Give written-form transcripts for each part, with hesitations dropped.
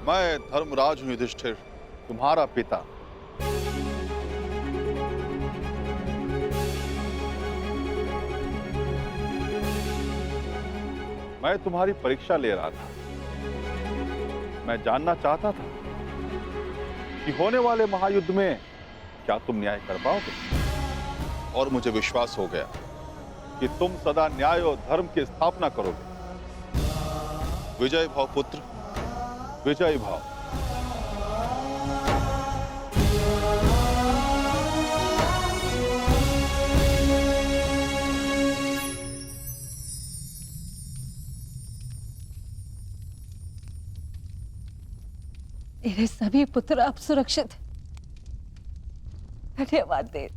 मैं धर्मराज हूं युधिष्ठिर, तुम्हारा पिता। मैं तुम्हारी परीक्षा ले रहा था। मैं जानना चाहता था कि होने वाले महायुद्ध में क्या तुम न्याय कर पाओगे, और मुझे विश्वास हो गया कि तुम सदा न्याय और धर्म की स्थापना करोगे। विजय भाव पुत्र, विजय भाव। मेरे सभी पुत्र अब सुरक्षित हैं। धन्यवाद देव।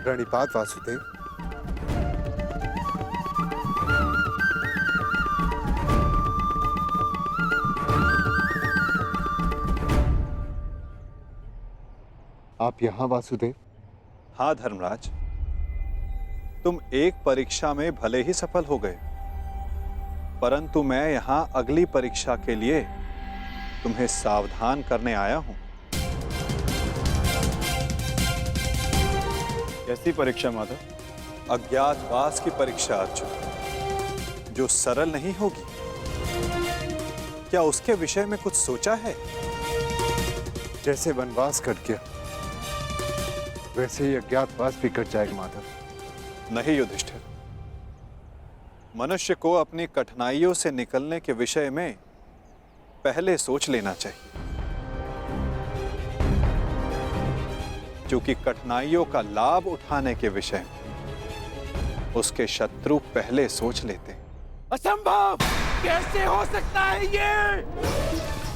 प्रणिपात वासुदेव। आप यहाँ वासुदेव? हाँ धर्मराज, तुम एक परीक्षा में भले ही सफल हो गए, परंतु मैं यहाँ अगली परीक्षा के लिए तुम्हें सावधान करने आया हूँ। कैसी परीक्षा माधव? अज्ञातवास की परीक्षा अर्जुन, जो सरल नहीं होगी। क्या उसके विषय में कुछ सोचा है? जैसे वनवास कट गया, वैसे ही अज्ञातवास भी कट जाएगा माधव। नहीं युधिष्ठिर, मनुष्य को अपनी कठिनाइयों से निकलने के विषय में पहले सोच लेना चाहिए, क्योंकि कठिनाइयों का लाभ उठाने के विषय में उसके शत्रु पहले सोच लेते हैं। असंभव! कैसे हो सकता है ये?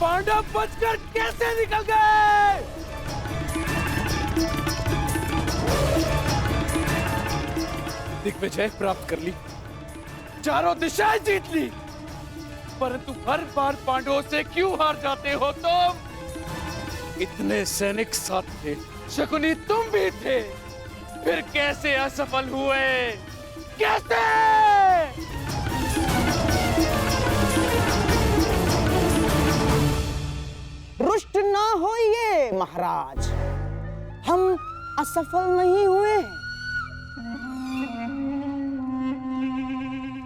पांडव बचकर कैसे निकल गए? दिग्विजय प्राप्त कर ली, चारों दिशाएं जीत ली, परंतु हर बार पांडवों से क्यों हार जाते हो तुम? इतने सैनिक साथ थे, शकुनी तुम भी थे, फिर कैसे असफल हुए? कैसे? रुष्ट ना होइए महाराज, हम असफल नहीं हुए हैं,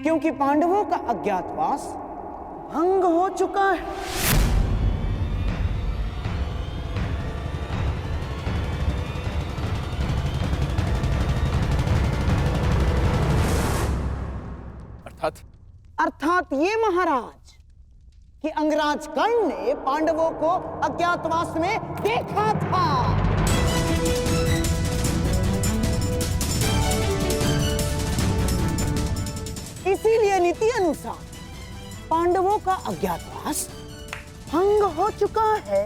क्योंकि पांडवों का अज्ञातवास भंग हो चुका है। अर्थात ये महाराज कि अंगराज कर्ण ने पांडवों को अज्ञातवास में देखा था। इसीलिए नीति अनुसार पांडवों का अज्ञातवास भंग हो चुका है।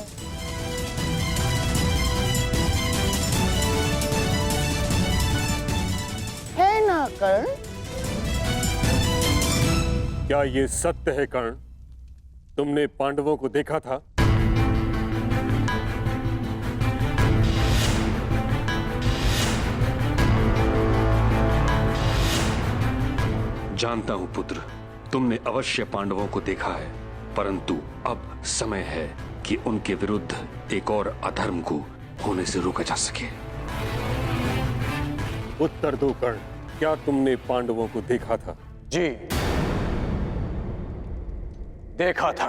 है ना कर्ण? क्या ये सत्य है कर्ण? तुमने पांडवों को देखा था? जानता हूं पुत्र, तुमने अवश्य पांडवों को देखा है, परंतु अब समय है कि उनके विरुद्ध एक और अधर्म को होने से रोका जा सके। उत्तर दो कर्ण, क्या तुमने पांडवों को देखा था? जी, देखा था।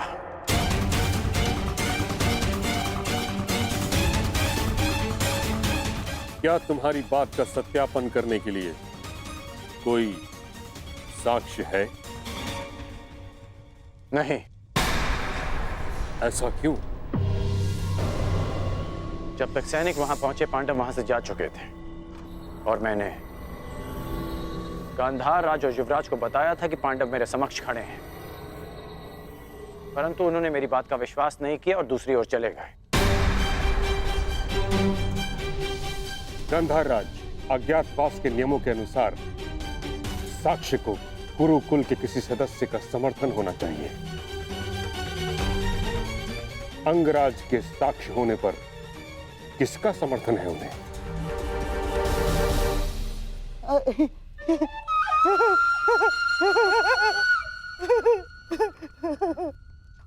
क्या तुम्हारी बात का सत्यापन करने के लिए कोई साक्ष्य है? नहीं। ऐसा क्यों? जब तक सैनिक वहां पहुंचे, पांडव वहां से जा चुके थे और मैंने गांधार राज और युवराज को बताया था कि पांडव मेरे समक्ष खड़े हैं, परंतु उन्होंने मेरी बात का विश्वास नहीं किया और दूसरी ओर चले गए। गांधार राज, अज्ञातवास के नियमों के अनुसार साक्ष्य को कुरुकुल के किसी सदस्य का समर्थन होना चाहिए। अंगराज के साक्ष्य होने पर किसका समर्थन है उन्हें?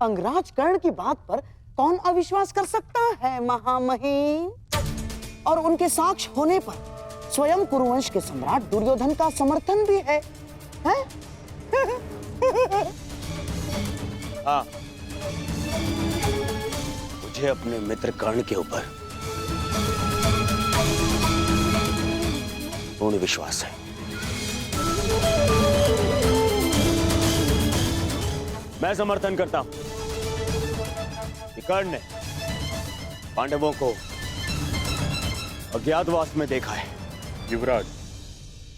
अंगराज कर्ण की बात पर कौन अविश्वास कर सकता है महामहिम? और उनके साक्ष्य होने पर स्वयं कुरुवंश के सम्राट दुर्योधन का समर्थन भी है, हैं? हाँ, मुझे अपने मित्र कर्ण के ऊपर पूर्ण विश्वास है। मैं समर्थन करता हूं कि कर्ण ने पांडवों को अज्ञातवास में देखा है। युवराज,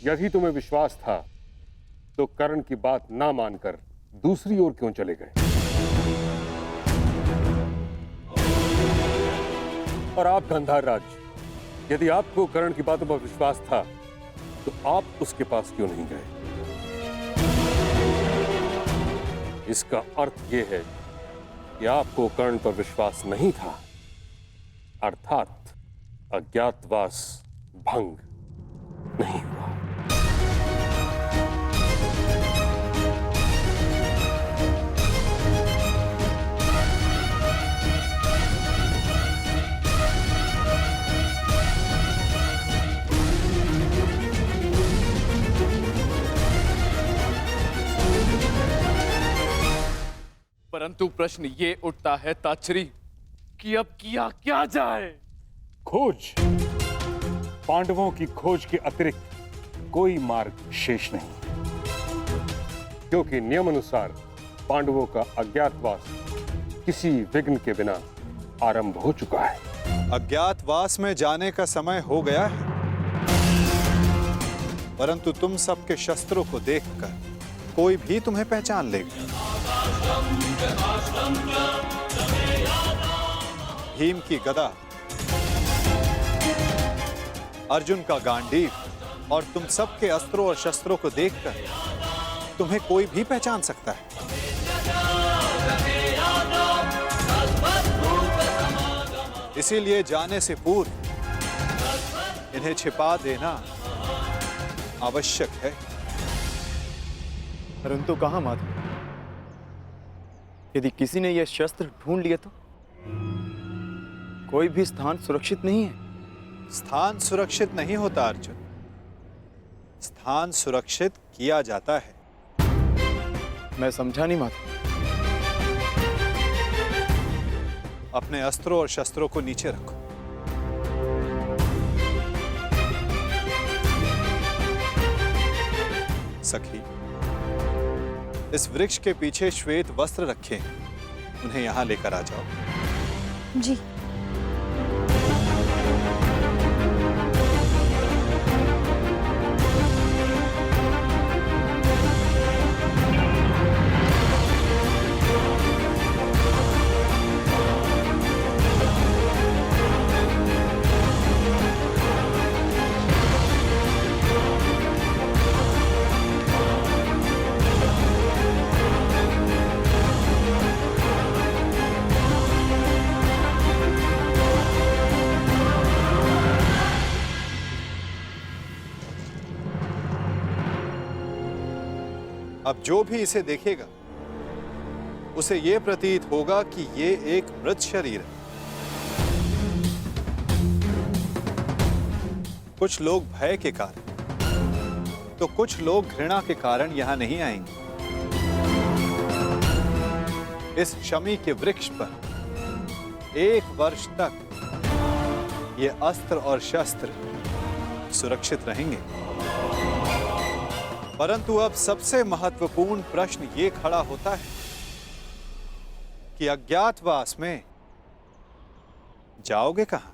यदि तुम्हें विश्वास था तो कर्ण की बात ना मानकर दूसरी ओर क्यों चले गए? और आप गांधार राज, यदि आपको कर्ण की बातों पर विश्वास था तो आप उसके पास क्यों नहीं गए? इसका अर्थ यह है कि आपको कर्ण पर विश्वास नहीं था, अर्थात अज्ञातवास भंग नहीं हुआ। परंतु प्रश्न ये उठता है ताच्छरी कि अब किया क्या जाए? खोज। पांडवों की खोज के अतिरिक्त कोई मार्ग शेष नहीं, क्योंकि नियमानुसार पांडवों का अज्ञातवास किसी विघ्न के बिना आरंभ हो चुका है। अज्ञातवास में जाने का समय हो गया है, परंतु तुम सबके शस्त्रों को देखकर कोई भी तुम्हें पहचान लेगा। भीम की गदा, अर्जुन का गांडीव और तुम सबके अस्त्रों और शस्त्रों को देखकर तुम्हें कोई भी पहचान सकता है। इसीलिए जाने से पूर्व इन्हें छिपा देना आवश्यक है। परंतु कहां माधव? यदि किसी ने यह शस्त्र ढूंढ लिए तो? कोई भी स्थान सुरक्षित नहीं है। स्थान सुरक्षित नहीं होता अर्जुन, स्थान सुरक्षित किया जाता है। मैं समझा नहीं माधव। अपने अस्त्रों और शस्त्रों को नीचे रखो। सखी, इस वृक्ष के पीछे श्वेत वस्त्र रखे हैं, उन्हें यहां लेकर आ जाओ। जी। अब जो भी इसे देखेगा उसे यह प्रतीत होगा कि यह एक मृत शरीर है। कुछ लोग भय के कारण तो कुछ लोग घृणा के कारण यहां नहीं आएंगे। इस शमी के वृक्ष पर 1 वर्ष तक ये अस्त्र और शस्त्र सुरक्षित रहेंगे। परंतु अब सबसे महत्वपूर्ण प्रश्न ये खड़ा होता है कि अज्ञातवास में जाओगे कहां?